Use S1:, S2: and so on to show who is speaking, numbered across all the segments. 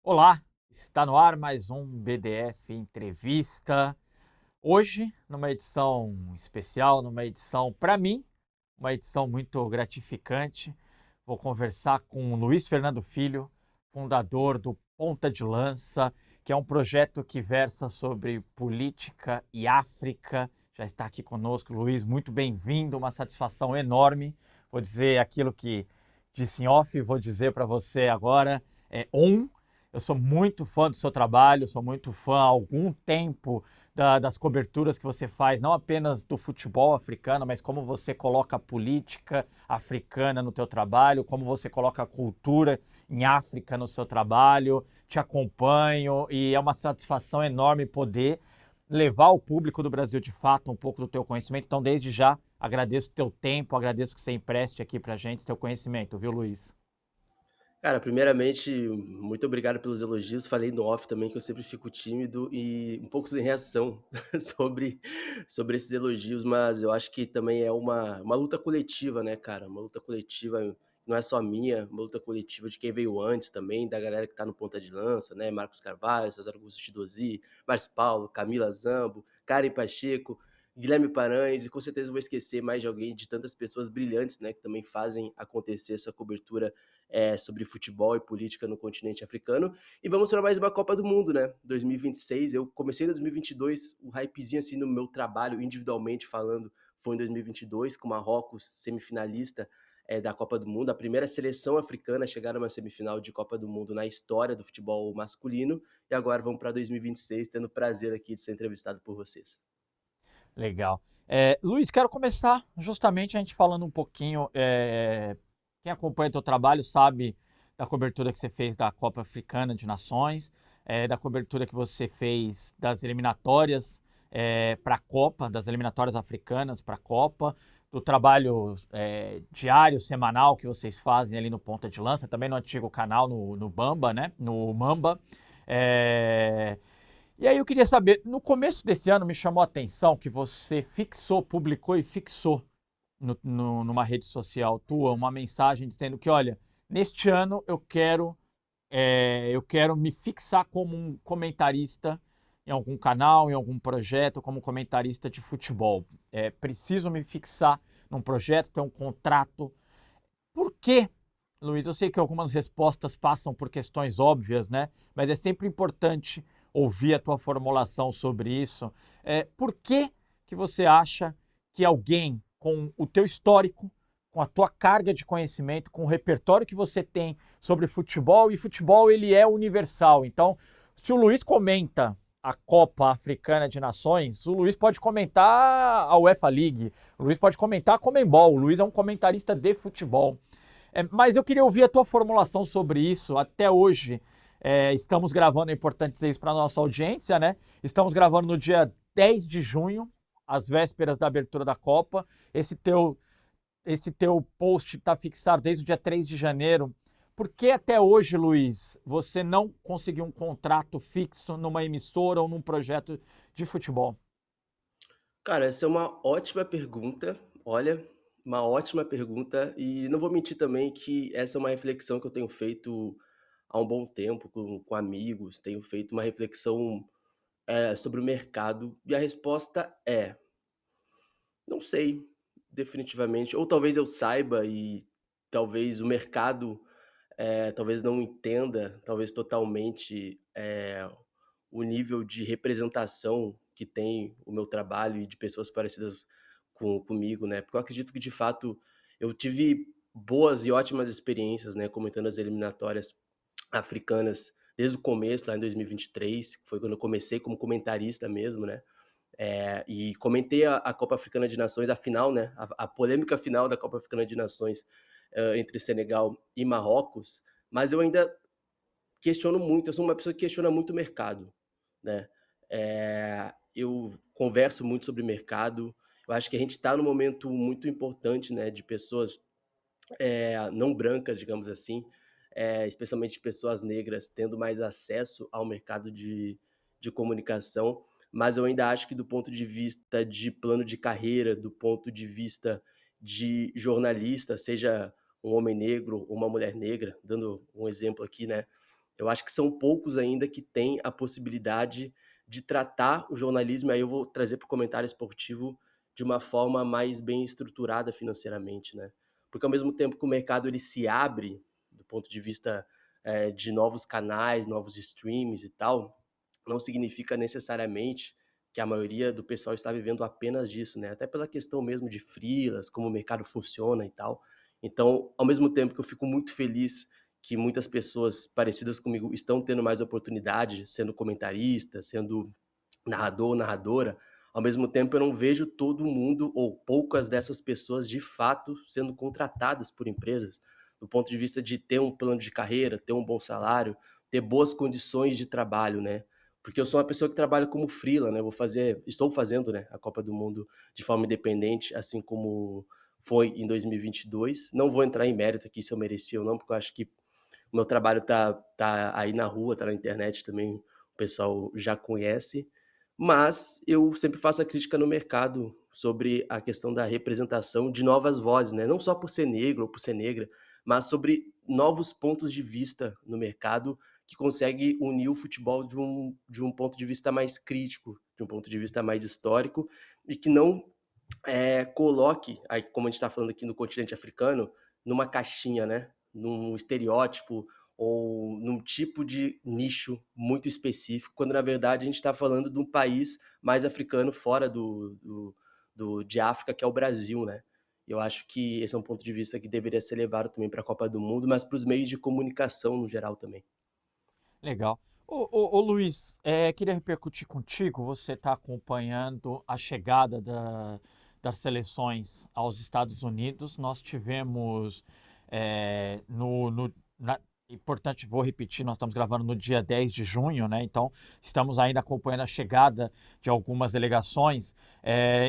S1: Olá, está no ar mais um BDF Entrevista. Hoje, numa edição especial, numa edição, para mim, uma edição muito gratificante. Vou conversar com o Luiz Fernando Filho, fundador do Ponta de Lança, que é um projeto que versa sobre política e África. Já está aqui conosco, Luiz, muito bem-vindo, uma satisfação enorme. Vou dizer aquilo que disse em off, vou dizer para você agora, é on. Eu sou muito fã do seu trabalho, sou muito fã há algum tempo das coberturas que você faz, não apenas do futebol africano, mas como você coloca a política africana no teu trabalho, como você coloca a cultura em África no seu trabalho. Te acompanho e é uma satisfação enorme poder levar ao público do Brasil de fato um pouco do teu conhecimento. Então, desde já, agradeço o teu tempo, agradeço que você empreste aqui pra gente teu conhecimento, viu, Luiz?
S2: Cara, primeiramente, muito obrigado pelos elogios. Falei no off também que eu sempre fico tímido e um pouco sem reação sobre sobre esses elogios, mas eu acho que também é uma luta coletiva, né, cara, uma luta coletiva, não é só minha, uma luta coletiva de quem veio antes também, da galera que tá no ponta de lança, né, Marcos Carvalho, César Augusto Chidozi, Márcio Paulo, Camila Zambo, Karen Pacheco, Guilherme Paranhos, e com certeza vou esquecer mais de alguém, de tantas pessoas brilhantes, né, que também fazem acontecer essa cobertura sobre futebol e política no continente africano. E vamos para mais uma Copa do Mundo, né? 2026. Eu comecei em 2022, o hypezinho assim no meu trabalho, individualmente falando, foi em 2022, com o Marrocos semifinalista da Copa do Mundo, a primeira seleção africana a chegar numa semifinal de Copa do Mundo na história do futebol masculino. E agora vamos para 2026, tendo o prazer aqui de ser entrevistado por vocês.
S1: Legal. Luiz, quero começar justamente a gente falando um pouquinho. Quem acompanha teu trabalho sabe da cobertura que você fez da Copa Africana de Nações, da cobertura que você fez das eliminatórias para a Copa, das eliminatórias africanas para a Copa, do trabalho diário, semanal que vocês fazem ali no Ponta de Lança, também no antigo canal, no Bamba, né? No Mamba. É, e aí eu queria saber, no começo desse ano me chamou a atenção que você fixou, publicou e fixou numa rede social tua uma mensagem dizendo que, olha, neste ano eu quero me fixar como um comentarista em algum canal, em algum projeto, como comentarista de futebol. Preciso me fixar num projeto, ter um contrato. Por quê, Luiz? Eu sei que algumas respostas passam por questões óbvias, né? Mas é sempre importante ouvir a tua formulação sobre isso. Por que que você acha que alguém com o teu histórico, com a tua carga de conhecimento, com o repertório que você tem sobre futebol, e futebol ele é universal. Então, se o Luiz comenta a Copa Africana de Nações, o Luiz pode comentar a UEFA League, o Luiz pode comentar a Comembol, o Luiz é um comentarista de futebol. Mas eu queria ouvir a tua formulação sobre isso. Até hoje, estamos gravando, é importante dizer isso para a nossa audiência, né? Estamos gravando no dia 10 de junho, às vésperas da abertura da Copa. Esse teu, esse teu post está fixado desde o dia 3 de janeiro. Por que até hoje, Luiz, você não conseguiu um contrato fixo numa emissora ou num projeto de futebol?
S2: Cara, essa é uma ótima pergunta. Olha, uma ótima pergunta. E não vou mentir também que essa é uma reflexão que eu tenho feito há um bom tempo com amigos. Tenho feito uma reflexão sobre o mercado. E a resposta é: não sei, definitivamente. Ou talvez eu saiba e talvez o mercado talvez não entenda, talvez totalmente, o nível de representação que tem o meu trabalho e de pessoas parecidas comigo, né, porque eu acredito que de fato eu tive boas e ótimas experiências, né, comentando as eliminatórias africanas desde o começo, lá em 2023, que foi quando eu comecei como comentarista mesmo, né, e comentei a Copa Africana de Nações, a final, né, a polêmica final da Copa Africana de Nações, entre Senegal e Marrocos, mas eu ainda questiono muito, eu sou uma pessoa que questiona muito o mercado, né. Eu converso muito sobre mercado, eu acho que a gente está num momento muito importante, né, de pessoas, não brancas, digamos assim, especialmente pessoas negras, tendo mais acesso ao mercado de comunicação, mas eu ainda acho que do ponto de vista de plano de carreira, do ponto de vista de jornalista, seja um homem negro ou uma mulher negra, dando um exemplo aqui, né, Eu acho que são poucos ainda que têm a possibilidade de tratar o jornalismo, aí eu vou trazer para o comentário esportivo de uma forma mais bem estruturada financeiramente, né. Porque ao mesmo tempo que o mercado ele se abre, do ponto de vista, de novos canais, novos streams e tal, não significa necessariamente que a maioria do pessoal está vivendo apenas disso, né, até pela questão mesmo de freelas, como o mercado funciona e tal. Então, ao mesmo tempo que eu fico muito feliz que muitas pessoas parecidas comigo estão tendo mais oportunidade, sendo comentarista, sendo narrador ou narradora, ao mesmo tempo eu não vejo todo mundo ou poucas dessas pessoas de fato sendo contratadas por empresas, do ponto de vista de ter um plano de carreira, ter um bom salário, ter boas condições de trabalho, né. Porque eu sou uma pessoa que trabalha como freela, né, estou fazendo, né, a Copa do Mundo de forma independente, assim como foi em 2022. Não vou entrar em mérito aqui se eu mereci ou não, porque eu acho que o meu trabalho tá aí na rua, tá na internet também, o pessoal já conhece, mas eu sempre faço a crítica no mercado sobre a questão da representação de novas vozes, né, não só por ser negro ou por ser negra, mas sobre novos pontos de vista no mercado que consegue unir o futebol de um ponto de vista mais crítico, de um ponto de vista mais histórico e que não coloque, aí como a gente está falando aqui no continente africano, numa caixinha, né, num estereótipo ou num tipo de nicho muito específico, quando na verdade a gente está falando de um país mais africano fora de África, que é o Brasil, né. Eu acho que esse é um ponto de vista que deveria ser levado também para a Copa do Mundo, mas para os meios de comunicação no geral também.
S1: Legal. Ô Luiz, queria repercutir contigo. Você está acompanhando a chegada das seleções aos Estados Unidos. Nós tivemos é, no, no- na- importante, vou repetir, nós estamos gravando no dia 10 de junho, né? Então, estamos ainda acompanhando a chegada de algumas delegações.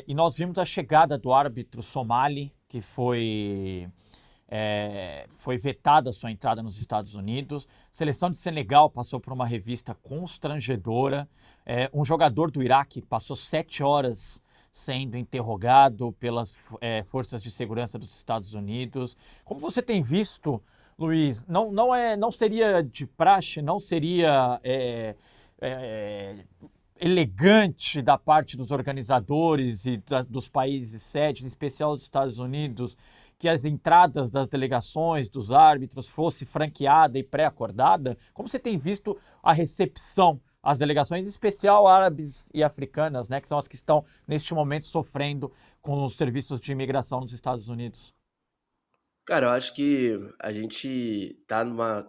S1: E nós vimos a chegada do árbitro somali, que foi vetada a sua entrada nos Estados Unidos. A seleção de Senegal passou por uma revista constrangedora. Um jogador do Iraque passou 7 horas sendo interrogado pelas forças de segurança dos Estados Unidos. Como você tem visto, Luiz, não seria de praxe, não seria é, elegante da parte dos organizadores e dos países sedes, em especial dos Estados Unidos, que as entradas das delegações, dos árbitros, fosse franqueada e pré-acordada? Como você tem visto a recepção às delegações, em especial árabes e africanas, né, que são as que estão, neste momento, sofrendo com os serviços de imigração nos Estados Unidos?
S2: Cara, eu acho que a gente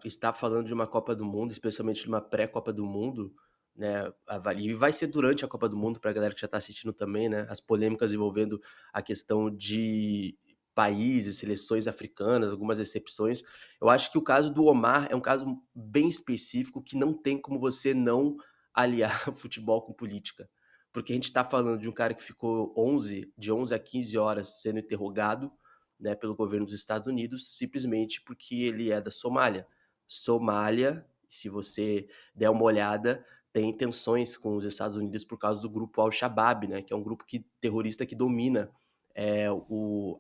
S2: está falando de uma Copa do Mundo, especialmente de uma pré-Copa do Mundo, né, e vai ser durante a Copa do Mundo pra galera que já tá assistindo também, né, as polêmicas envolvendo a questão de países, seleções africanas, algumas exceções. Eu acho que o caso do Omar é um caso bem específico que não tem como você não aliar futebol com política, porque a gente tá falando de um cara que ficou 11 a 15 horas sendo interrogado, né, pelo governo dos Estados Unidos, simplesmente porque ele é da Somália. Somália, se você der uma olhada, tem tensões com os Estados Unidos por causa do grupo Al-Shabaab, né, que é um grupo terrorista que domina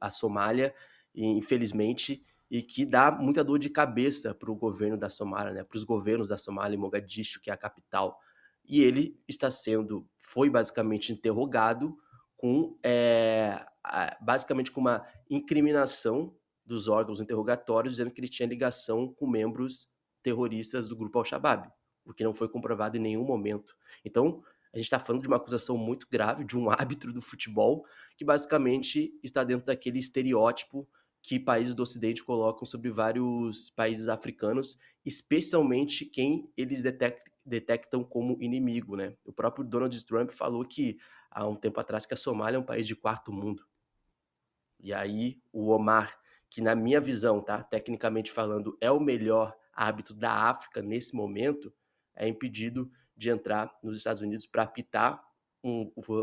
S2: a Somália, infelizmente, e que dá muita dor de cabeça para o governo da Somália, né, para os governos da Somália, em Mogadishu, que é a capital. E ele foi basicamente interrogado com basicamente com uma incriminação dos órgãos interrogatórios, dizendo que ele tinha ligação com membros terroristas do grupo Al-Shabaab, o que não foi comprovado em nenhum momento. Então, a gente está falando de uma acusação muito grave de um árbitro do futebol que basicamente está dentro daquele estereótipo que países do Ocidente colocam sobre vários países africanos, especialmente quem eles detectam como inimigo, né? O próprio Donald Trump falou que há um tempo atrás que a Somália é um país de quarto mundo. E aí o Omar, que na minha visão, tá, tecnicamente falando, é o melhor árbitro da África nesse momento, é impedido de entrar nos Estados Unidos para apitar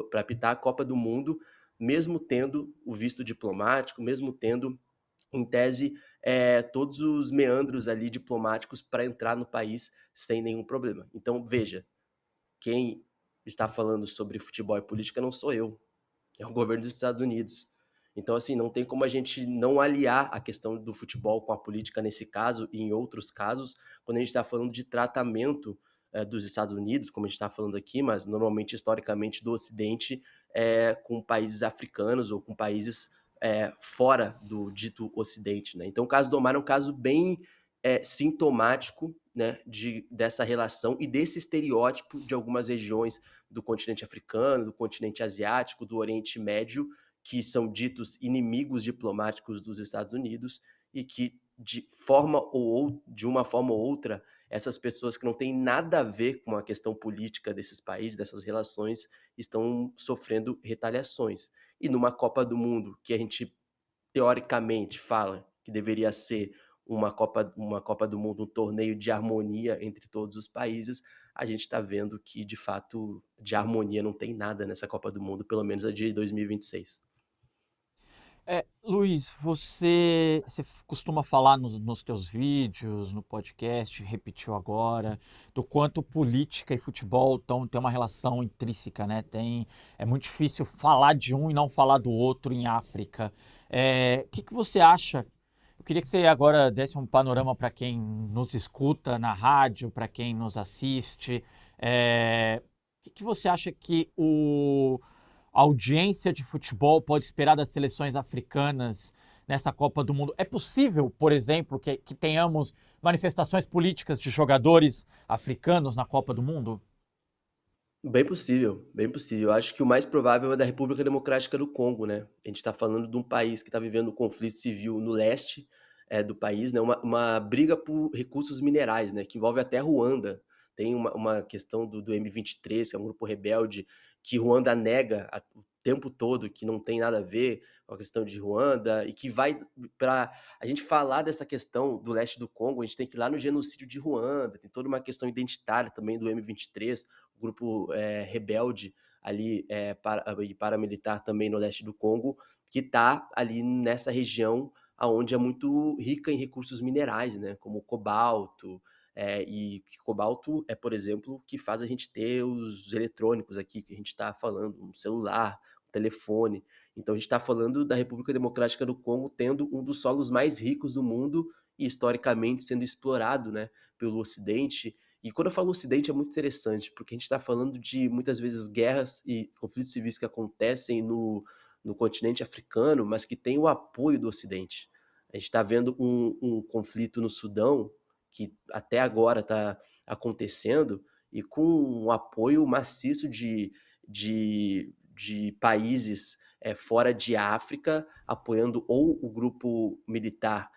S2: para apitar a Copa do Mundo, mesmo tendo o visto diplomático, mesmo tendo, em tese, todos os meandros ali diplomáticos para entrar no país sem nenhum problema. Então, veja, quem está falando sobre futebol e política não sou eu, é o governo dos Estados Unidos. Então, assim, não tem como a gente não aliar a questão do futebol com a política nesse caso e em outros casos, quando a gente está falando de tratamento dos Estados Unidos, como a gente está falando aqui, mas normalmente, historicamente, do Ocidente, com países africanos ou com países fora do dito Ocidente, né? Então, o caso do Omar é um caso bem sintomático, né, dessa relação e desse estereótipo de algumas regiões do continente africano, do continente asiático, do Oriente Médio, que são ditos inimigos diplomáticos dos Estados Unidos e que de uma forma ou outra, essas pessoas que não têm nada a ver com a questão política desses países, dessas relações, estão sofrendo retaliações. E numa Copa do Mundo, que a gente teoricamente fala que deveria ser uma Copa do Mundo, um torneio de harmonia entre todos os países, a gente está vendo que, de fato, de harmonia não tem nada nessa Copa do Mundo, pelo menos a de 2026.
S1: Luiz, você costuma falar nos teus vídeos, no podcast, repetiu agora, do quanto política e futebol têm uma relação intrínseca, né? É muito difícil falar de um e não falar do outro em África. O que que você acha? Eu queria que você agora desse um panorama para quem nos escuta na rádio, para quem nos assiste. O que que você acha que a audiência de futebol pode esperar das seleções africanas nessa Copa do Mundo? É possível, por exemplo, que tenhamos manifestações políticas de jogadores africanos na Copa do Mundo?
S2: Bem possível, bem possível. Eu acho que o mais provável é da República Democrática do Congo, né? A gente está falando de um país que está vivendo um conflito civil no leste do país, né? Uma briga por recursos minerais, né? Que envolve até Ruanda. Tem uma questão do M23, que é um grupo rebelde, que Ruanda nega o tempo todo, que não tem nada a ver com a questão de Ruanda, e que vai para a gente falar dessa questão do leste do Congo, a gente tem que ir lá no genocídio de Ruanda, tem toda uma questão identitária também do M23, grupo rebelde ali e paramilitar também no leste do Congo, que está ali nessa região aonde é muito rica em recursos minerais, né, como cobalto, e cobalto é, por exemplo, que faz a gente ter os eletrônicos aqui que a gente está falando, um celular, um telefone. Então a gente está falando da República Democrática do Congo tendo um dos solos mais ricos do mundo e historicamente sendo explorado, né, pelo Ocidente. E quando eu falo Ocidente é muito interessante, porque a gente está falando de muitas vezes guerras e conflitos civis que acontecem no continente africano, mas que tem o apoio do Ocidente. A gente está vendo um conflito no Sudão, que até agora está acontecendo, e com um apoio maciço de países fora de África, apoiando ou o grupo militar,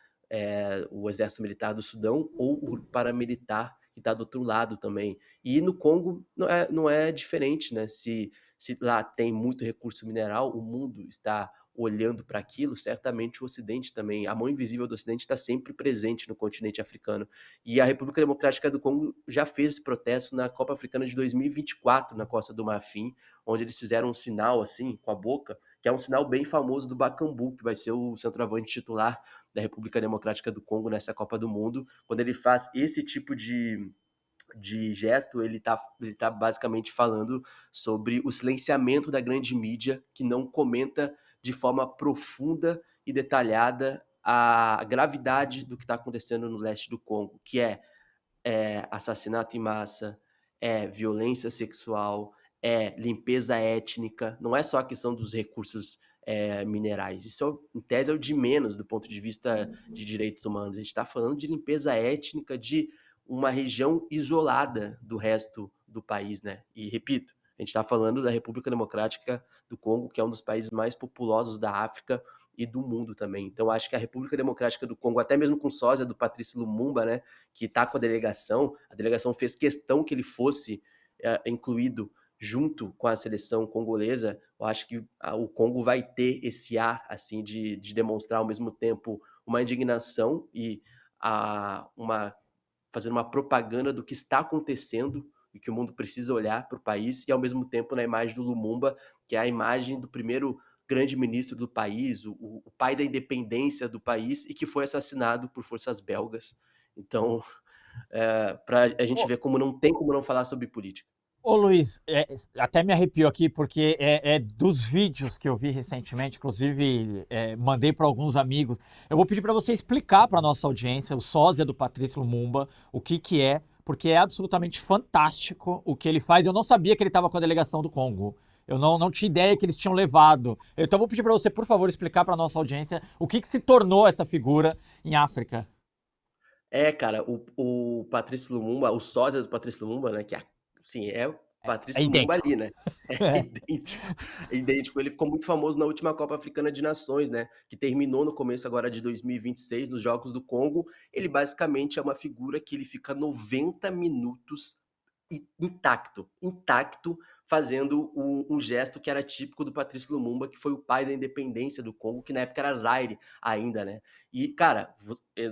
S2: o exército militar do Sudão, ou o grupo paramilitar que está do outro lado também. E no Congo não é diferente, né? Se lá tem muito recurso mineral, o mundo está olhando para aquilo, certamente o Ocidente também, a mão invisível do Ocidente está sempre presente no continente africano. E a República Democrática do Congo já fez esse protesto na Copa Africana de 2024, na Costa do Marfim, onde eles fizeram um sinal assim, com a boca, que é um sinal bem famoso do Bakambu, que vai ser o centroavante titular da República Democrática do Congo nessa Copa do Mundo. Quando ele faz esse tipo de gesto, ele tá basicamente falando sobre o silenciamento da grande mídia que não comenta de forma profunda e detalhada a gravidade do que está acontecendo no leste do Congo, que é assassinato em massa, é violência sexual, é limpeza étnica, não é só a questão dos recursos minerais. Isso, em tese, é o de menos do ponto de vista de direitos humanos. A gente está falando de limpeza étnica de uma região isolada do resto do país, né? E repito, a gente está falando da República Democrática do Congo, que é um dos países mais populosos da África e do mundo também. Então, acho que a República Democrática do Congo, até mesmo com sósia do Patrício Lumumba, né, que está com a delegação fez questão que ele fosse incluído junto com a seleção congolesa. Eu acho que o Congo vai ter esse ar assim de demonstrar ao mesmo tempo uma indignação e fazendo uma propaganda do que está acontecendo e que o mundo precisa olhar para o país, e ao mesmo tempo na imagem do Lumumba, que é a imagem do primeiro grande ministro do país, o pai da independência do país, e que foi assassinado por forças belgas. Então, Para a gente
S1: Ô,
S2: ver como não tem como não falar sobre política.
S1: ô Luiz, até me arrepio aqui, porque é dos vídeos que eu vi recentemente, inclusive mandei para alguns amigos. Eu vou pedir para você explicar para nossa audiência o sósia do Patrício Lumumba, o que que é, porque é absolutamente fantástico o que ele faz. Eu não sabia que ele estava com a delegação do Congo. Eu não tinha ideia que eles tinham levado. Então eu vou pedir para você, por favor, explicar para nossa audiência o que que se tornou essa figura em África.
S2: É, cara, o Patrício Lumumba, o sósia do Patrício Lumumba, né, que assim, é o
S1: É
S2: Patrício Lumumba
S1: idêntico.
S2: ali, né, é idêntico, é idêntico. Ele ficou muito famoso na última Copa Africana de Nações, né, que terminou no começo agora de 2026, nos Jogos do Congo. Ele basicamente é uma figura que ele fica 90 minutos intacto, intacto, fazendo um gesto que era típico do Patrício Lumumba, que foi o pai da independência do Congo, que na época era Zaire ainda, né. E, cara,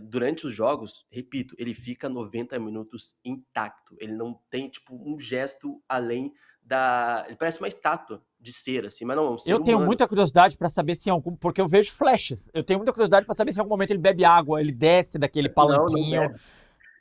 S2: durante os jogos, repito, ele fica 90 minutos intacto. Ele não tem, tipo, um gesto além da. Ele parece uma estátua de cera, assim, mas não, é um
S1: Eu
S2: ser
S1: tenho
S2: humano.
S1: muita curiosidade para saber se em algum. Porque eu vejo flashes. Eu tenho muita curiosidade para saber se em algum momento ele bebe água, ele desce daquele
S2: Não, não
S1: palanquinho.
S2: deve. É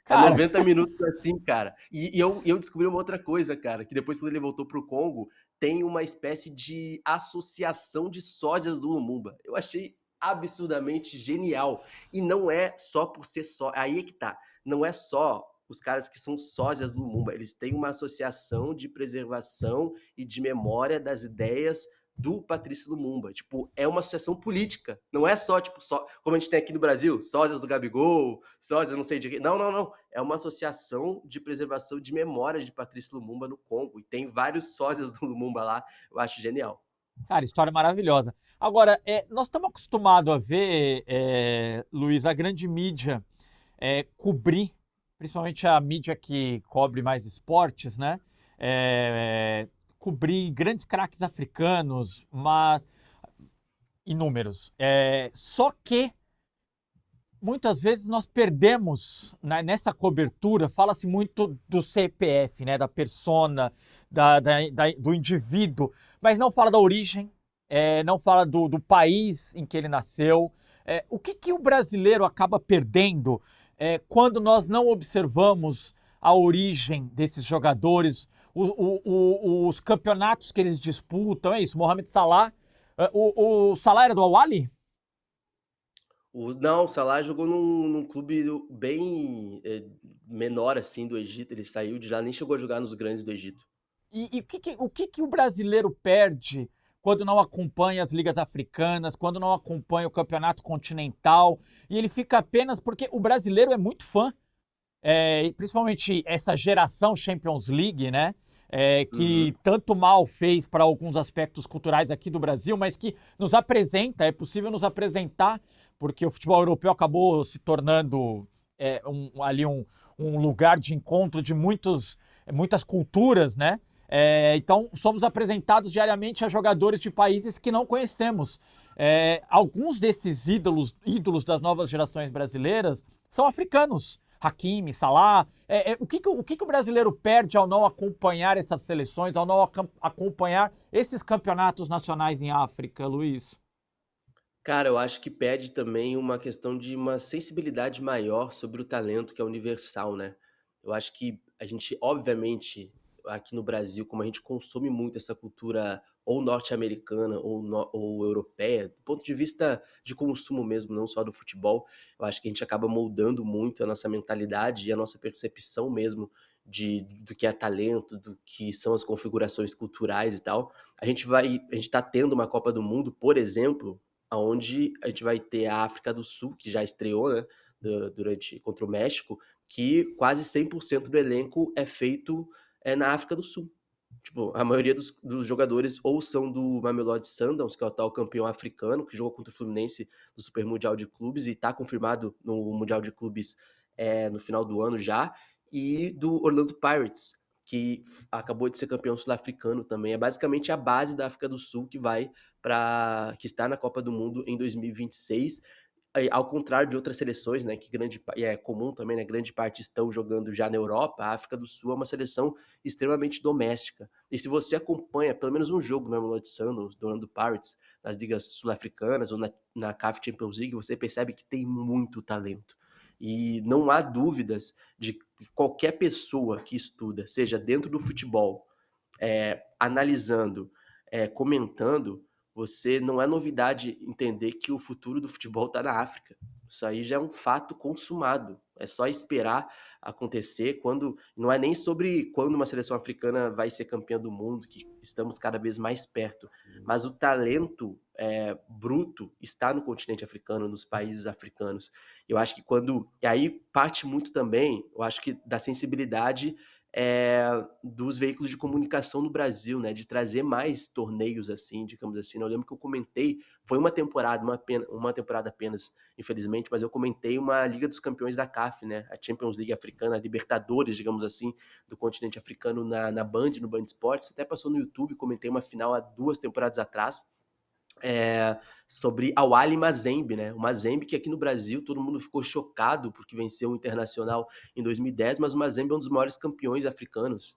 S1: Cara,
S2: 90 minutos assim, cara. E eu descobri uma outra coisa, cara, que depois quando ele voltou pro Congo, tem uma espécie de associação de sósias do Lumumba. Eu achei absurdamente genial. E não é só por ser só. Aí é que tá. Não é só os caras que são sósias do Lumumba. Eles têm uma associação de preservação e de memória das ideias do Patrício Lumumba. Tipo, é uma associação política. Não é só, tipo, só, como a gente tem aqui no Brasil, sósias do Gabigol, sósias não sei de quê. Não, não, não. É uma associação de preservação de memória de Patrício Lumumba no Congo. E tem vários sósias do Lumumba lá. Eu acho genial.
S1: cara, história maravilhosa. Agora, nós estamos acostumados a ver, Luiz, a grande mídia cobrir, principalmente a mídia que cobre mais esportes, né? Cobrir grandes craques africanos, mas inúmeros. Só que muitas vezes nós perdemos nessa cobertura, fala-se muito do CPF, né, da persona, do indivíduo, mas não fala da origem, não fala do país em que ele nasceu. O que, que o brasileiro acaba perdendo quando nós não observamos a origem desses jogadores, os campeonatos que eles disputam? É isso, Mohamed Salah. O Salah era do Al-Ahly?
S2: Não, o Salah jogou num clube bem menor assim do Egito. Ele saiu de lá, nem chegou a jogar nos grandes do Egito.
S1: E o que que o brasileiro perde quando não acompanha as ligas africanas, quando não acompanha o campeonato continental? E ele fica apenas porque o brasileiro é muito fã, e principalmente essa geração Champions League, né? Que
S2: Uhum.
S1: tanto mal fez para alguns aspectos culturais aqui do Brasil, mas que nos apresenta, é possível nos apresentar, porque o futebol europeu acabou se tornando ali um lugar de encontro de muitas culturas, né? Então, somos apresentados diariamente a jogadores de países que não conhecemos. Alguns desses ídolos das novas gerações brasileiras são africanos. Hakimi, Salah. O que que o brasileiro perde ao não acompanhar essas seleções, ao não acompanhar esses campeonatos nacionais em África, Luiz?
S2: Cara, eu acho que pede também uma questão de uma sensibilidade maior sobre o talento que é universal, né. Eu acho que a gente, obviamente, aqui no Brasil, como a gente consome muito essa cultura ou norte-americana ou europeia, do ponto de vista de consumo mesmo, não só do futebol, eu acho que a gente acaba moldando muito a nossa mentalidade e a nossa percepção mesmo do que é talento, do que são as configurações culturais e tal. A gente tá tendo uma Copa do Mundo, por exemplo, aonde a gente vai ter a África do Sul, que já estreou, né, durante contra o México, que quase 100% do elenco é feito, na África do Sul. Tipo, a maioria dos jogadores ou são do Mamelodi Sundowns, que é o atual campeão africano, que jogou contra o Fluminense no Super Mundial de Clubes e está confirmado no Mundial de Clubes, no final do ano já, e do Orlando Pirates, que acabou de ser campeão sul-africano também. É basicamente a base da África do Sul que está na Copa do Mundo em 2026. Ao contrário de outras seleções, né, que é comum também, né, grande parte estão jogando já na Europa, a África do Sul é uma seleção extremamente doméstica. E se você acompanha pelo menos um jogo do Mamelodi Sundowns, do Orlando Pirates, nas ligas sul-africanas ou na CAF Champions League, você percebe que tem muito talento. E não há dúvidas de que qualquer pessoa que estuda, seja dentro do futebol, analisando, comentando, você não é novidade entender que o futuro do futebol está na África. Isso aí já é um fato consumado. É só esperar acontecer quando. Não é nem sobre quando uma seleção africana vai ser campeã do mundo, que estamos cada vez mais perto. Mas o talento bruto está no continente africano, nos países africanos. Eu acho que quando. E aí parte muito também, eu acho que da sensibilidade dos veículos de comunicação no Brasil, né? De trazer mais torneios assim, digamos assim. Eu lembro que eu comentei, foi uma temporada apenas, infelizmente, mas eu comentei uma Liga dos Campeões da CAF, né? A Champions League africana, a Libertadores, digamos assim, do continente africano na Band, no Band Esportes. Até passou no YouTube, comentei uma final há 2 temporadas atrás sobre Al Ahly Mazembe, né? O Mazembe que aqui no Brasil todo mundo ficou chocado porque venceu o Internacional em 2010, mas o Mazembe é um dos maiores campeões africanos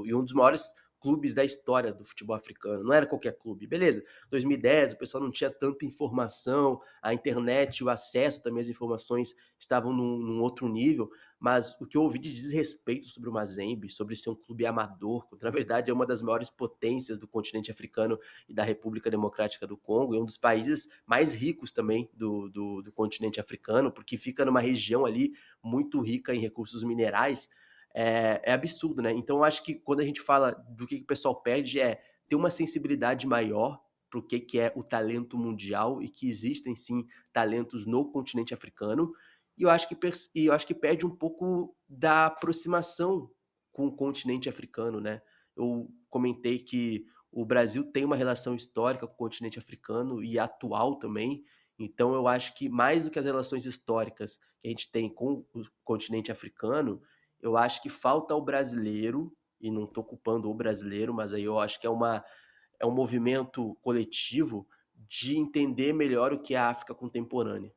S2: e um dos maiores clubes da história do futebol africano. Não era qualquer clube. Beleza, 2010 o pessoal não tinha tanta informação, a internet, o acesso também às informações estavam num outro nível, mas o que eu ouvi de desrespeito sobre o Mazembe, sobre ser um clube amador, que na verdade é uma das maiores potências do continente africano e da República Democrática do Congo, é um dos países mais ricos também do continente africano, porque fica numa região ali muito rica em recursos minerais, é absurdo, né? Então eu acho que quando a gente fala do que o pessoal pede ter uma sensibilidade maior para o que é o talento mundial e que existem sim talentos no continente africano, e eu acho que perde um pouco da aproximação com o continente africano, né? Eu comentei que o Brasil tem uma relação histórica com o continente africano e atual também. Então, eu acho que mais do que as relações históricas que a gente tem com o continente africano, eu acho que falta ao brasileiro, e não estou culpando o brasileiro, mas aí eu acho que é um movimento coletivo de entender melhor o que é a África contemporânea.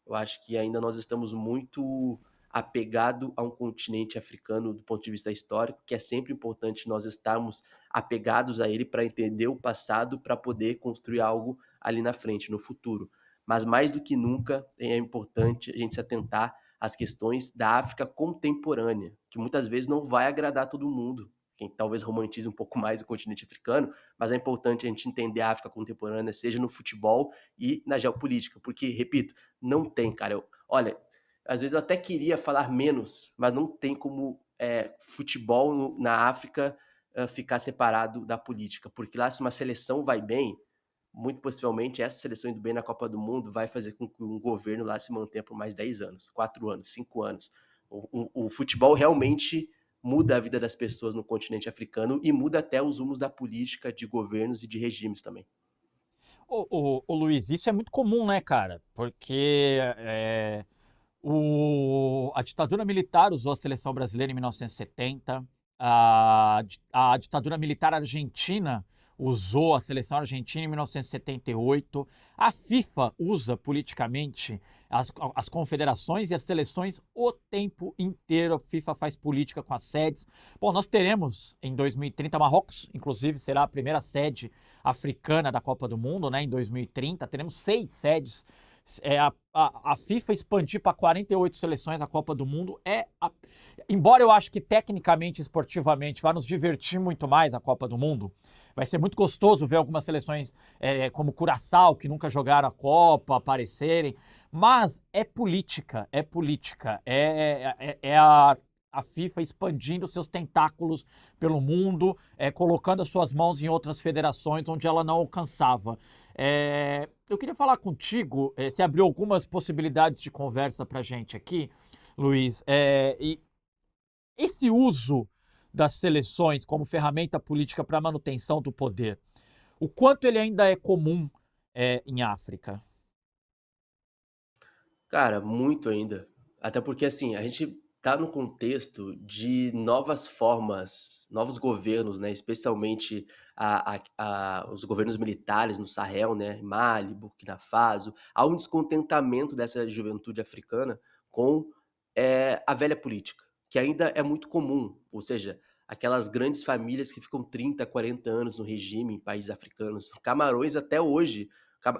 S2: Eu acho que ainda nós estamos muito apegado a um continente africano do ponto de vista histórico, que é sempre importante nós estarmos apegados a ele para entender o passado, para poder construir algo ali na frente, no futuro. Mas mais do que nunca é importante a gente se atentar às questões da África contemporânea, que muitas vezes não vai agradar todo mundo. Quem talvez romantize um pouco mais o continente africano, mas é importante a gente entender a África contemporânea, seja no futebol e na geopolítica, porque, repito, não tem, cara. Olha, às vezes eu até queria falar menos, mas não tem como futebol na África ficar separado da política, porque lá se uma seleção vai bem, muito possivelmente essa seleção indo bem na Copa do Mundo vai fazer com que um governo lá se mantenha por mais 10 anos, 4 anos, 5 anos. O futebol realmente muda a vida das pessoas no continente africano e muda até os rumos da política, de governos e de regimes também.
S1: Ô, Luiz, isso é muito comum, né, cara? Porque a ditadura militar usou a seleção brasileira em 1970, a ditadura militar argentina usou a seleção argentina em 1978, a FIFA usa politicamente as confederações e as seleções o tempo inteiro. A FIFA faz política com as sedes. Bom, nós teremos em 2030, Marrocos, inclusive, será a primeira sede africana da Copa do Mundo, né? Em 2030, teremos 6 sedes. A FIFA expandir para 48 seleções na Copa do Mundo embora eu acho que tecnicamente, esportivamente, vai nos divertir muito mais a Copa do Mundo. Vai ser muito gostoso ver algumas seleções como Curaçao, que nunca jogaram a Copa, aparecerem. Mas é política, é política. A FIFA expandindo seus tentáculos pelo mundo, colocando as suas mãos em outras federações onde ela não alcançava. Eu queria falar contigo, você abriu algumas possibilidades de conversa para gente aqui, Luiz, e esse uso das seleções como ferramenta política para a manutenção do poder, o quanto ele ainda é comum em África?
S2: Cara, muito ainda. Até porque, assim, a gente tá no contexto de novas formas, novos governos, né? Especialmente os governos militares no Sahel, né? Mali, Burkina Faso. Há um descontentamento dessa juventude africana com a velha política, que ainda é muito comum. Ou seja, aquelas grandes famílias que ficam 30, 40 anos no regime em países africanos. Camarões até hoje.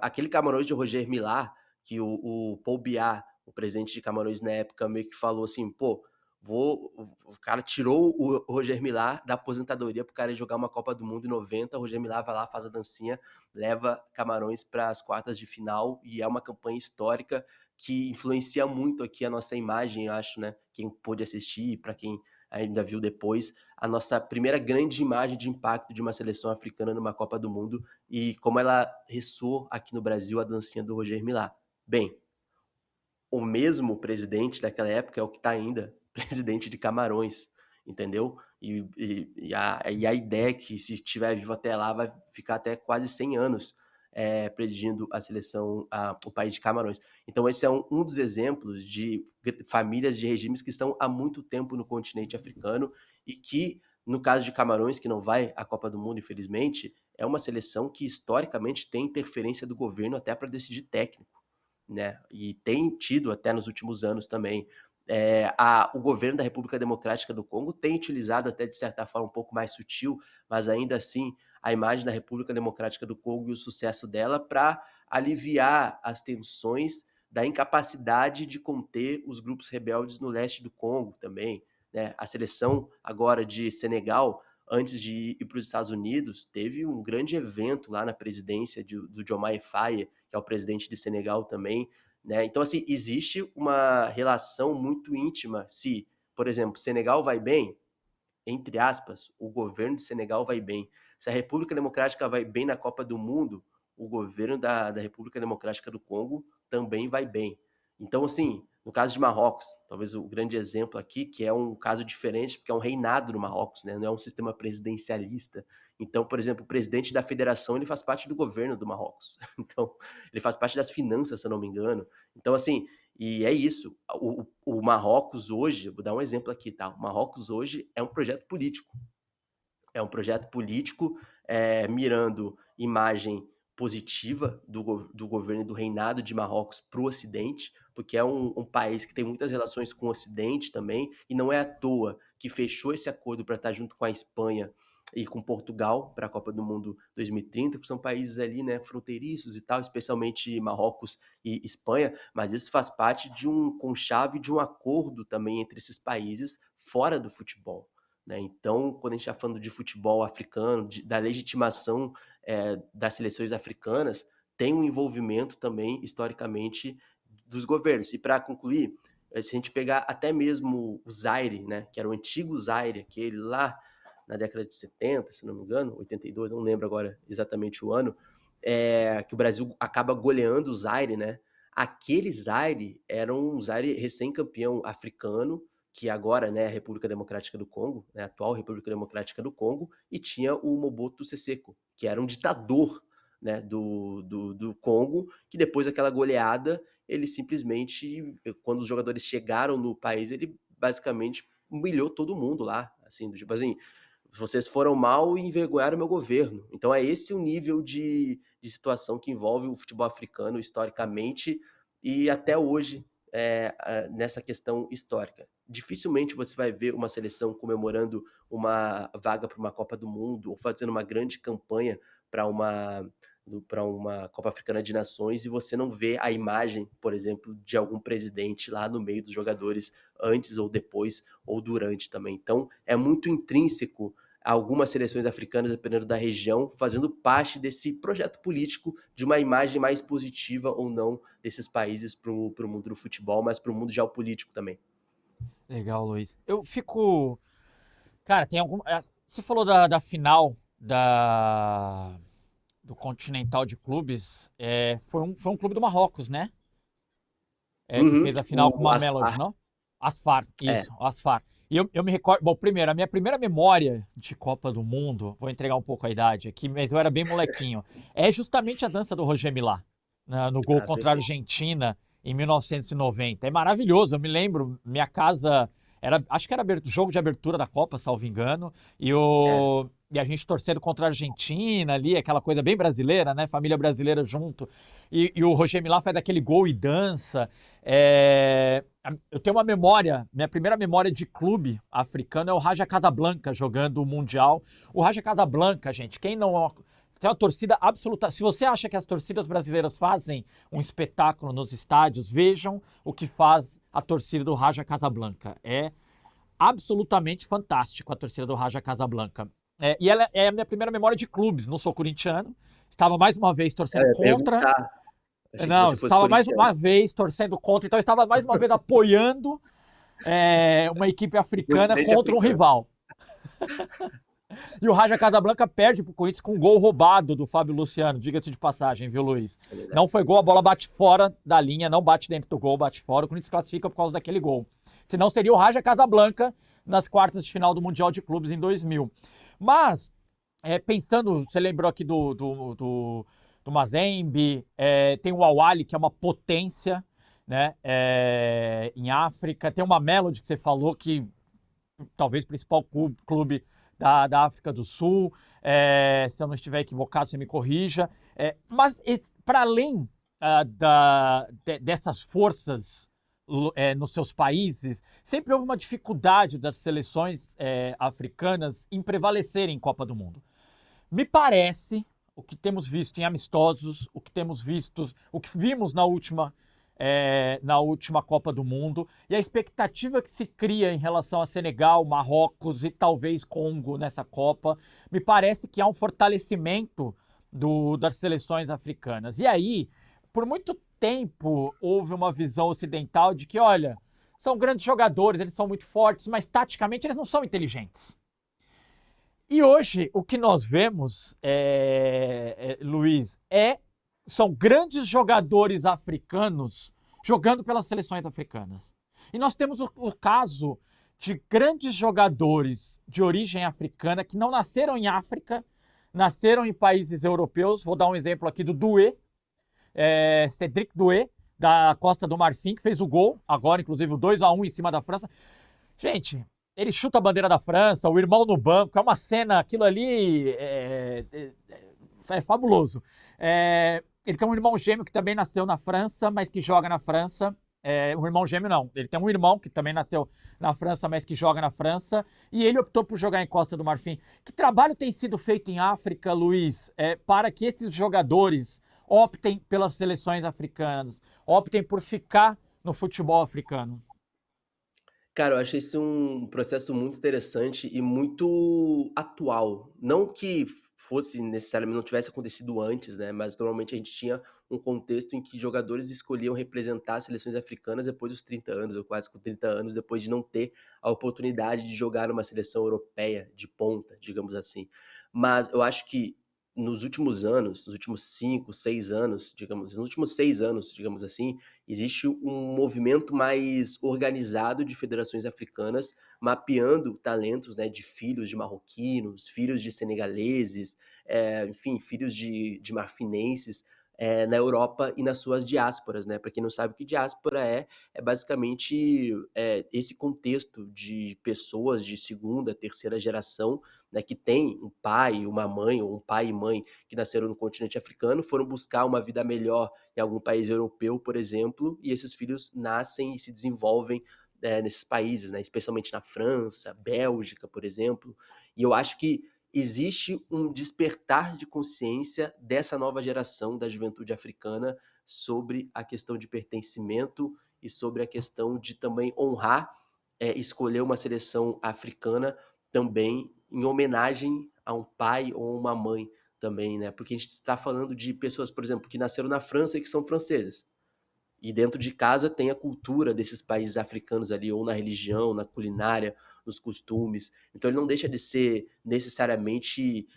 S2: Aquele Camarões de Roger Millar que o Paul Biá O presidente de Camarões na época meio que falou assim, pô, o cara tirou o Roger Milá da aposentadoria pro cara ir jogar uma Copa do Mundo em 90, o Roger Milá vai lá, faz a dancinha, leva Camarões para as quartas de final e é uma campanha histórica que influencia muito aqui a nossa imagem, eu acho, né? Quem pôde assistir, para quem ainda viu depois, a nossa primeira grande imagem de impacto de uma seleção africana numa Copa do Mundo e como ela ressoou aqui no Brasil a dancinha do Roger Milá. Bem, o mesmo presidente daquela época é o que está ainda presidente de Camarões, entendeu? E a ideia é que se estiver vivo até lá vai ficar até quase 100 anos presidindo a seleção, o país de Camarões. Então esse é um dos exemplos de famílias de regimes que estão há muito tempo no continente africano e que, no caso de Camarões, que não vai à Copa do Mundo, infelizmente, é uma seleção que historicamente tem interferência do governo até para decidir técnico, né? E tem tido até nos últimos anos também. O governo da República Democrática do Congo tem utilizado até de certa forma um pouco mais sutil, mas ainda assim a imagem da República Democrática do Congo e o sucesso dela para aliviar as tensões da incapacidade de conter os grupos rebeldes no leste do Congo também, né? A seleção agora de Senegal, antes de ir para os Estados Unidos, teve um grande evento lá na presidência do Diomaye Faye, que é o presidente de Senegal também, né? Então, assim, existe uma relação muito íntima. Se, por exemplo, Senegal vai bem, entre aspas, o governo de Senegal vai bem. Se a República Democrática vai bem na Copa do Mundo, o governo da República Democrática do Congo também vai bem. Então, assim, no caso de Marrocos, talvez o grande exemplo aqui, que é um caso diferente, porque é um reinado no Marrocos, né? Não é um sistema presidencialista. Então, por exemplo, o presidente da federação ele faz parte do governo do Marrocos. Então, ele faz parte das finanças, se eu não me engano. Então, assim, e é isso. O Marrocos hoje, vou dar um exemplo aqui, tá? O Marrocos hoje é um projeto político. É um projeto político mirando imagem positiva do governo e do reinado de Marrocos para o Ocidente, porque é um país que tem muitas relações com o Ocidente também, e não é à toa que fechou esse acordo para estar junto com a Espanha e com Portugal para a Copa do Mundo 2030, que são países ali, né, fronteiriços e tal, especialmente Marrocos e Espanha, mas isso faz parte de um conchave de um acordo também entre esses países fora do futebol, né? Então, quando a gente está falando de futebol africano, da legitimação das seleções africanas, tem um envolvimento também, historicamente, dos governos. E para concluir, se a gente pegar até mesmo o Zaire, né, que era o antigo Zaire, aquele lá na década de 70, se não me engano, 82, não lembro agora exatamente o ano, que o Brasil acaba goleando o Zaire, né? Aquele Zaire era um Zaire recém-campeão africano, que agora, né, é a República Democrática do Congo, né, a atual República Democrática do Congo, e tinha o Mobutu Seseko, que era um ditador, né, do Congo, que depois daquela goleada, ele simplesmente, quando os jogadores chegaram no país, ele basicamente humilhou todo mundo lá, assim, do tipo assim, vocês foram mal e envergonharam meu governo. Então é esse o nível de situação que envolve o futebol africano historicamente e até hoje nessa questão histórica. Dificilmente você vai ver uma seleção comemorando uma vaga para uma Copa do Mundo ou fazendo uma grande campanha para uma Copa Africana de Nações e você não vê a imagem, por exemplo, de algum presidente lá no meio dos jogadores antes ou depois ou durante também. Então é muito intrínseco algumas seleções africanas, dependendo da região, fazendo parte desse projeto político de uma imagem mais positiva ou não desses países para o mundo do futebol, mas para o mundo geopolítico também.
S1: Legal, Luiz. Eu fico. Cara, tem algum. Você falou da final do Continental de Clubes. Foi um clube do Marrocos, né? Que
S2: Uhum.
S1: fez a final com
S2: O
S1: uma Mamelodi,
S2: Aspar,
S1: não? Asfar,
S2: é,
S1: isso, Asfar. E eu me recordo. Bom, primeiro, a minha primeira memória de Copa do Mundo, vou entregar um pouco a idade aqui, mas eu era bem molequinho. É justamente a dança do Roger Milá, no gol contra a
S2: perfeito.
S1: Argentina em 1990. É maravilhoso, eu me lembro, minha casa acho que era jogo de abertura da Copa, salvo engano,
S2: É,
S1: e a gente torcendo contra a Argentina ali, aquela coisa bem brasileira, né? Família brasileira junto. E o Roger Milá faz aquele gol e dança. Eu tenho uma memória, minha primeira memória de clube africano é o Raja Casablanca jogando o Mundial. O Raja Casablanca, gente, quem não tem uma torcida absoluta. Se você acha que as torcidas brasileiras fazem um espetáculo nos estádios, vejam o que faz a torcida do Raja Casablanca. É absolutamente fantástico a torcida do Raja Casablanca. E ela é a minha primeira memória de clubes. Não sou corintiano. Estava mais uma vez torcendo
S2: Eu ia
S1: contra.
S2: perguntar, achei que
S1: Não,
S2: você fosse
S1: estava mais
S2: corintiano.
S1: uma vez torcendo contra. Então, eu estava mais uma vez apoiando uma equipe africana
S2: Descendente
S1: contra um
S2: africano.
S1: rival. E o Raja Casablanca perde pro Corinthians com um gol roubado do Fábio Luciano, diga-se de passagem, viu, Luiz?
S2: É
S1: Não
S2: verdade.
S1: foi gol, a bola bate fora da linha, não bate dentro do gol, bate fora. O Corinthians classifica por causa daquele gol. Senão seria o Raja Casablanca nas quartas de final do Mundial de Clubes em 2000. Mas, pensando, você lembrou aqui do Mazembe, tem o Al-Ahly, que é uma potência, né, em África. Tem uma Mamelodi que você falou que talvez principal clube da África do Sul. Se eu não estiver equivocado, você me corrija. Mas, para além dessas forças nos seus países, sempre houve uma dificuldade das seleções africanas em prevalecerem em Copa do Mundo. Me parece, o que temos visto em amistosos, o que temos visto, o que vimos na última Copa do Mundo, e a expectativa que se cria em relação a Senegal, Marrocos e talvez Congo nessa Copa, me parece que há um fortalecimento das seleções africanas. E aí, por muito tempo, houve uma visão ocidental de que, olha, são grandes jogadores, eles são muito fortes, mas taticamente eles não são inteligentes. E hoje, o que nós vemos, Luiz, são grandes jogadores africanos jogando pelas seleções africanas. E nós temos o caso de grandes jogadores de origem africana que não nasceram em África, nasceram em países europeus. Vou dar um exemplo aqui do Doué, Cédric Doué, da Costa do Marfim, que fez o gol, agora inclusive o 2-1 em cima da França. Gente, ele chuta a bandeira da França, o irmão no banco, é uma cena, aquilo ali é fabuloso. Ele tem um irmão gêmeo que também nasceu na França, mas que joga na França. Um irmão gêmeo não, ele tem um irmão que também nasceu na França, mas que joga na França, e ele optou por jogar em Costa do Marfim. Que trabalho tem sido feito em África, Luiz, para que esses jogadores optem pelas seleções africanas, optem por ficar no futebol africano?
S2: Cara, eu achei esse um processo muito interessante e muito atual. Não que fosse necessariamente não tivesse acontecido antes, né, mas normalmente a gente tinha um contexto em que jogadores escolhiam representar as seleções africanas depois dos 30 anos, ou quase com 30 anos, depois de não ter a oportunidade de jogar numa seleção europeia de ponta, digamos assim. Mas eu acho que nos últimos anos, nos últimos 5, 6 anos, digamos, nos últimos 6 anos, digamos assim, existe um movimento mais organizado de federações africanas mapeando talentos, né, de filhos de marroquinos, filhos de senegaleses, enfim, filhos de marfinenses, na Europa e nas suas diásporas, né? Para quem não sabe o que diáspora é basicamente esse contexto de pessoas de segunda, terceira geração, né, que tem um pai, uma mãe, ou um pai e mãe que nasceram no continente africano, foram buscar uma vida melhor em algum país europeu, por exemplo, e esses filhos nascem e se desenvolvem nesses países, né? Especialmente na França, Bélgica, por exemplo. E eu acho que existe um despertar de consciência dessa nova geração da juventude africana sobre a questão de pertencimento e sobre a questão de também honrar, escolher uma seleção africana também em homenagem a um pai ou uma mãe também, né? Porque a gente está falando de pessoas, por exemplo, que nasceram na França e que são franceses. E dentro de casa tem a cultura desses países africanos ali, ou na religião, na culinária, nos costumes. Então ele não deixa de ser necessariamente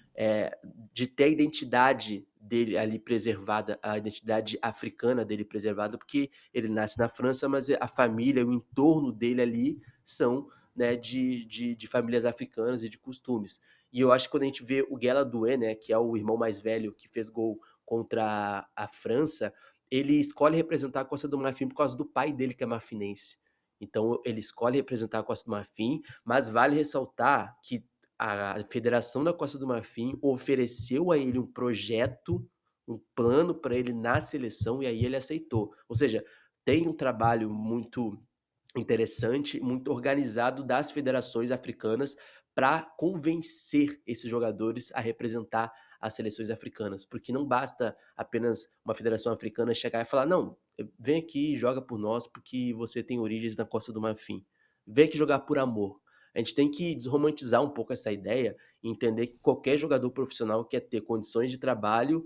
S2: de ter a identidade dele ali preservada, a identidade africana dele preservada, porque ele nasce na França, mas a família, o entorno dele ali são, né, de famílias africanas e de costumes. E eu acho que quando a gente vê o Guela Doué, né, que é o irmão mais velho que fez gol contra a França, ele escolhe representar a Costa do Marfim por causa do pai dele, que é marfinense. Então, ele escolhe representar a Costa do Marfim, mas vale ressaltar que a Federação da Costa do Marfim ofereceu a ele um projeto, um plano para ele na seleção, e aí ele aceitou. Ou seja, tem um trabalho muito interessante, muito organizado das federações africanas para convencer esses jogadores a representar as seleções africanas, porque não basta apenas uma federação africana chegar e falar: "Não, vem aqui e joga por nós, porque você tem origens na Costa do Marfim. Vem aqui jogar por amor". A gente tem que desromantizar um pouco essa ideia e entender que qualquer jogador profissional quer ter condições de trabalho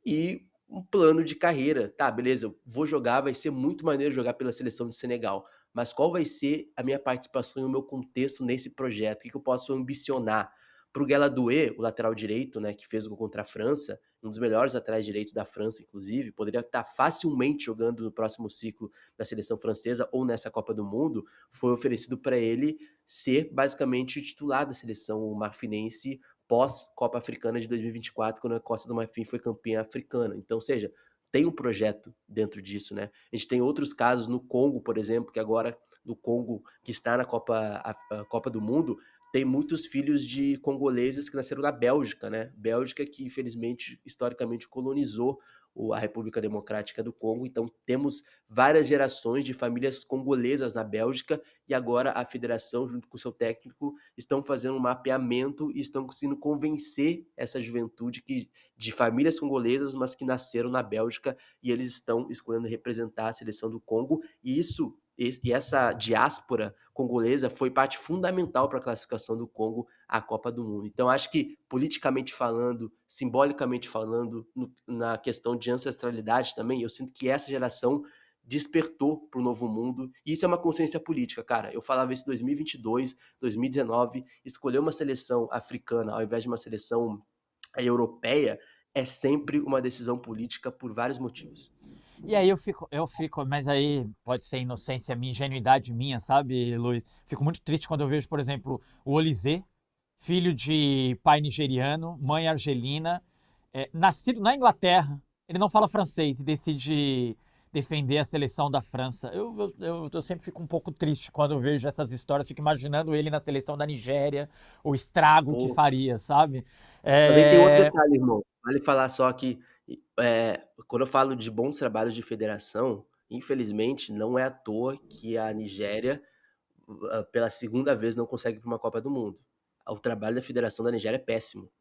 S2: e um plano de carreira. Tá, beleza, eu vou jogar, vai ser muito maneiro jogar pela seleção de Senegal, mas qual vai ser a minha participação e o meu contexto nesse projeto? O que que eu posso ambicionar? Para o Guela Doué, o lateral direito, né, que fez o gol contra a França, um dos melhores laterais direitos da França, inclusive, poderia estar facilmente jogando no próximo ciclo da seleção francesa ou nessa Copa do Mundo, foi oferecido para ele ser basicamente o titular da seleção marfinense pós-Copa Africana de 2024, quando a Costa do Marfim foi campeã africana. Então, ou seja, tem um projeto dentro disso, né? A gente tem outros casos no Congo, por exemplo, que agora no Congo, que está na a Copa do Mundo, tem muitos filhos de congoleses que nasceram na Bélgica, né? Bélgica que, infelizmente, historicamente colonizou a República Democrática do Congo. Então, temos várias gerações de famílias congolesas na Bélgica e agora a federação, junto com o seu técnico, estão fazendo um mapeamento e estão conseguindo convencer essa juventude de famílias congolesas, mas que nasceram na Bélgica e eles estão escolhendo representar a seleção do Congo. E essa diáspora congolesa foi parte fundamental para a classificação do Congo à Copa do Mundo. Então, acho que, politicamente falando, simbolicamente falando, na questão de ancestralidade também, eu sinto que essa geração despertou para o novo mundo, e isso é uma consciência política, cara. Eu falava isso em 2022, 2019, escolher uma seleção africana ao invés de uma seleção europeia é sempre uma decisão política por vários motivos.
S1: E aí mas aí pode ser inocência minha, ingenuidade minha, sabe, Luiz? Fico muito triste quando eu vejo, por exemplo, o Olise, filho de pai nigeriano, mãe argelina, nascido na Inglaterra, ele não fala francês e decide defender a seleção da França. Eu sempre fico um pouco triste quando eu vejo essas histórias, fico imaginando ele na seleção da Nigéria, o estrago que
S2: Pô,
S1: faria, sabe?
S2: também tem outro
S1: É,
S2: detalhe, irmão. Vale falar só que, quando eu falo de bons trabalhos de federação, infelizmente, não é à toa que a Nigéria, pela segunda vez, não consegue ir para uma Copa do Mundo. O trabalho da federação da Nigéria é péssimo.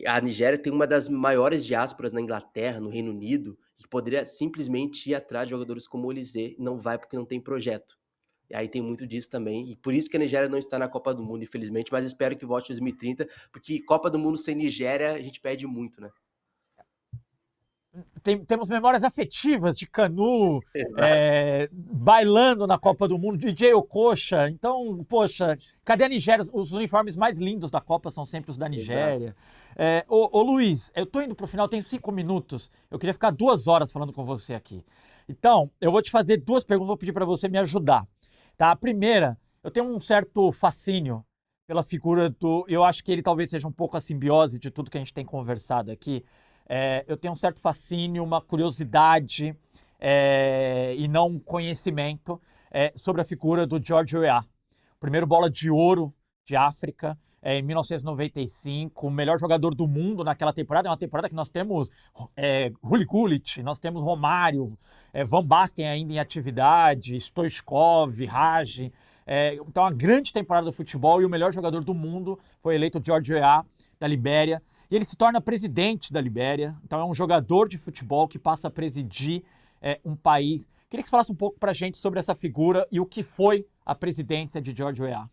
S2: A Nigéria tem uma das maiores diásporas na Inglaterra, no Reino Unido, que poderia simplesmente ir atrás de jogadores como o Olise, não vai porque não tem projeto. E aí tem muito disso também, e por isso que a Nigéria não está na Copa do Mundo, infelizmente, mas espero que volte em 2030, porque Copa do Mundo sem Nigéria a gente perde muito, né?
S1: temos memórias afetivas de Canu,
S2: Exato.
S1: bailando na Copa do Mundo, DJ Okocha. Então, poxa, cadê a Nigéria? Os uniformes mais lindos da Copa são sempre os da
S2: Exato.
S1: Nigéria. Ô Luiz, eu tô indo pro final, tenho 5 minutos. Eu queria ficar 2 horas falando com você aqui. Então, eu vou te fazer 2 perguntas, vou pedir para você me ajudar. Tá? A primeira, eu tenho um certo fascínio pela figura do. Eu acho que ele talvez seja um pouco a simbiose de tudo que a gente tem conversado aqui. Eu tenho um certo fascínio, uma curiosidade e não um conhecimento sobre a figura do George Weah, o primeiro bola de ouro de África, em 1995, o melhor jogador do mundo naquela temporada. É uma temporada que nós temos Rulli Gullit, nós temos Romário, Van Basten ainda em atividade, Stoichkov, Raj. Então, uma grande temporada do futebol, e o melhor jogador do mundo foi eleito George Weah, da Libéria. E ele se torna presidente da Libéria. Então é um jogador de futebol que passa a presidir um país. Queria que você falasse um pouco para a gente sobre essa figura e o que foi a presidência de George Weah.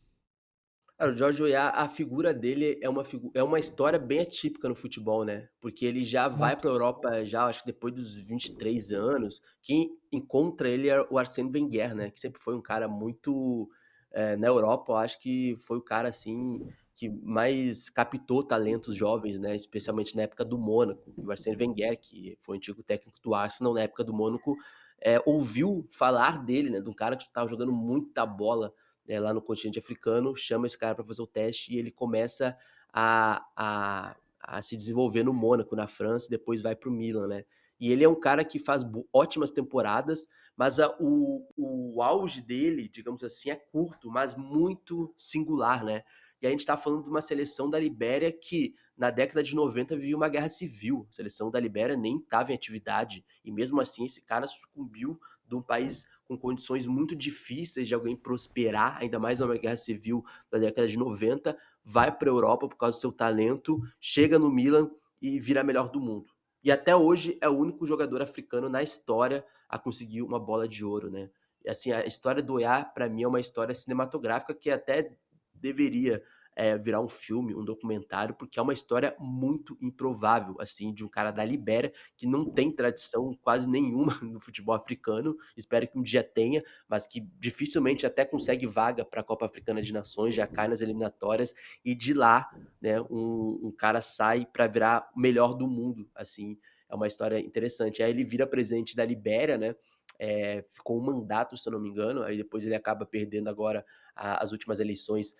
S2: Cara, o George Weah, a figura dele é uma história bem atípica no futebol, né? Porque ele já vai
S1: Muito.
S2: para a Europa, já acho que depois dos 23 anos. Quem encontra ele é o Arsène Wenger, né? Que sempre foi um cara muito. Na Europa, eu acho que foi o cara assim que mais captou talentos jovens, né? Especialmente na época do Mônaco. E o Arsène Wenger, que foi o antigo técnico do Arsenal na época do Mônaco, ouviu falar dele, né? De um cara que estava jogando muita bola lá no continente africano, chama esse cara para fazer o teste e ele começa a se desenvolver no Mônaco, na França, e depois vai para o Milan, né? E ele é um cara que faz ótimas temporadas, mas o auge dele, digamos assim, é curto, mas muito singular, né? E a gente está falando de uma seleção da Libéria que, na década de 90, vivia uma guerra civil. A seleção da Libéria nem estava em atividade. E mesmo assim, esse cara sucumbiu de um país com condições muito difíceis de alguém prosperar, ainda mais numa guerra civil da década de 90, vai para a Europa por causa do seu talento, chega no Milan e vira a melhor do mundo. E até hoje é o único jogador africano na história a conseguir uma bola de ouro, né? E assim, a história do Weah, para mim, é uma história cinematográfica que até deveria virar um filme, um documentário, porque é uma história muito improvável, assim, de um cara da Libéria, que não tem tradição quase nenhuma no futebol africano, espero que um dia tenha, mas que dificilmente até consegue vaga para a Copa Africana de Nações, já cai nas eliminatórias, e de lá, né, um cara sai para virar o melhor do mundo, assim, é uma história interessante. Aí ele vira presidente da Libéria, né, ficou um mandato, se eu não me engano, aí depois ele acaba perdendo agora as últimas eleições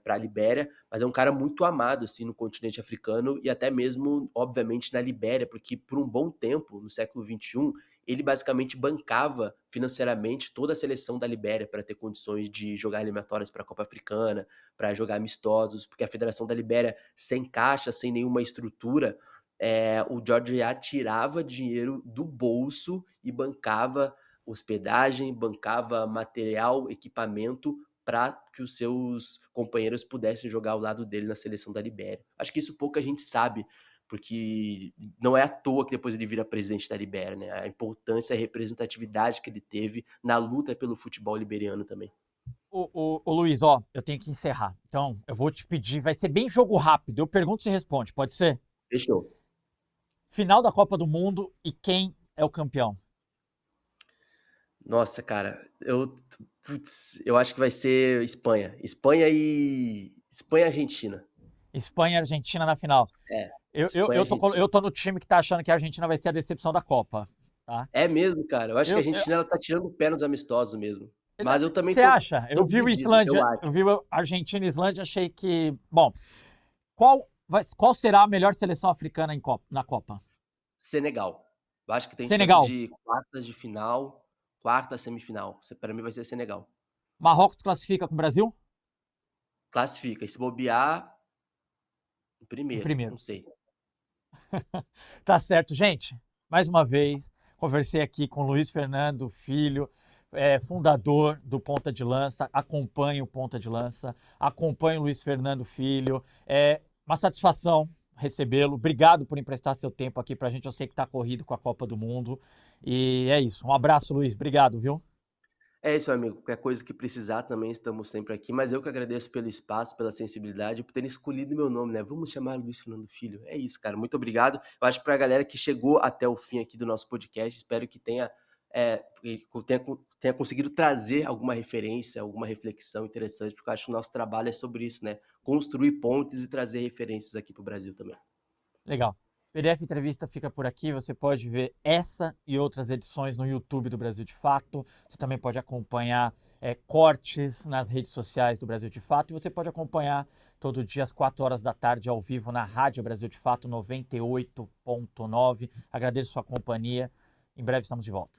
S2: para a Libéria, mas é um cara muito amado assim no continente africano e até mesmo, obviamente, na Libéria, porque por um bom tempo, no século XXI, ele basicamente bancava financeiramente toda a seleção da Libéria para ter condições de jogar eliminatórias para a Copa Africana, para jogar amistosos, porque a Federação da Libéria, sem caixa, sem nenhuma estrutura, o George Weah tirava dinheiro do bolso e bancava hospedagem, bancava material, equipamento para que os seus companheiros pudessem jogar ao lado dele na seleção da Libéria. Acho que isso pouca gente sabe, porque não é à toa que depois ele vira presidente da Libéria, né? A importância e a representatividade que ele teve na luta pelo futebol liberiano também.
S1: Ô Luiz, ó, eu tenho que encerrar. Então, eu vou te pedir, vai ser bem jogo rápido. Eu pergunto e você responde, pode ser?
S2: Fechou.
S1: Final da Copa do Mundo e quem é o campeão?
S2: Nossa, cara, eu acho que vai ser Espanha. Espanha e Argentina.
S1: Espanha e Argentina na final.
S2: É,
S1: Eu, eu,
S2: Espanha e
S1: eu, tô,
S2: Argentina.
S1: eu tô no time que tá achando que a Argentina vai ser a decepção da Copa, tá?
S2: É mesmo, cara. Eu acho que a
S1: Eu, eu-
S2: Argentina ela tá tirando o pé nos amistosos mesmo. Mas eu também
S1: Você
S2: tô,
S1: acha? Eu
S2: tô
S1: vi o
S2: dividido, eu
S1: Islândia, eu
S2: acho.
S1: vi o Argentina e Islândia, achei que. Bom, qual será a melhor seleção africana na Copa?
S2: Senegal. Eu acho que tem chance
S1: Senegal.
S2: de quartas de final, quarta, semifinal. Para mim vai ser Senegal.
S1: Marrocos classifica com o Brasil?
S2: Classifica. E se bobear, em
S1: Em
S2: primeiro.
S1: primeiro.
S2: Não sei.
S1: Tá certo, gente. Mais uma vez, conversei aqui com o Luiz Fernando Filho, fundador do Ponta de Lança. Acompanho o Ponta de Lança, acompanho o Luiz Fernando Filho. É uma satisfação recebê-lo. Obrigado por emprestar seu tempo aqui pra gente. Eu sei que tá corrido com a Copa do Mundo. E é isso. Um abraço, Luiz. Obrigado, viu?
S2: É isso, meu amigo. Qualquer coisa que precisar também estamos sempre aqui. Mas eu que agradeço pelo espaço, pela sensibilidade, por terem escolhido meu nome, né? Vamos chamar Luiz Fernando Filho. É isso, cara. Muito obrigado. Eu acho que pra galera que chegou até o fim aqui do nosso podcast, espero que tenha conseguido trazer alguma referência, alguma reflexão interessante, porque eu acho que o nosso trabalho é sobre isso, né? Construir pontes e trazer referências aqui para o Brasil também.
S1: Legal. PDF Entrevista fica por aqui. Você pode ver essa e outras edições no YouTube do Brasil de Fato. Você também pode acompanhar cortes nas redes sociais do Brasil de Fato. E você pode acompanhar todo dia às 4 horas da tarde ao vivo na Rádio Brasil de Fato 98.9. Agradeço sua companhia. Em breve estamos de volta.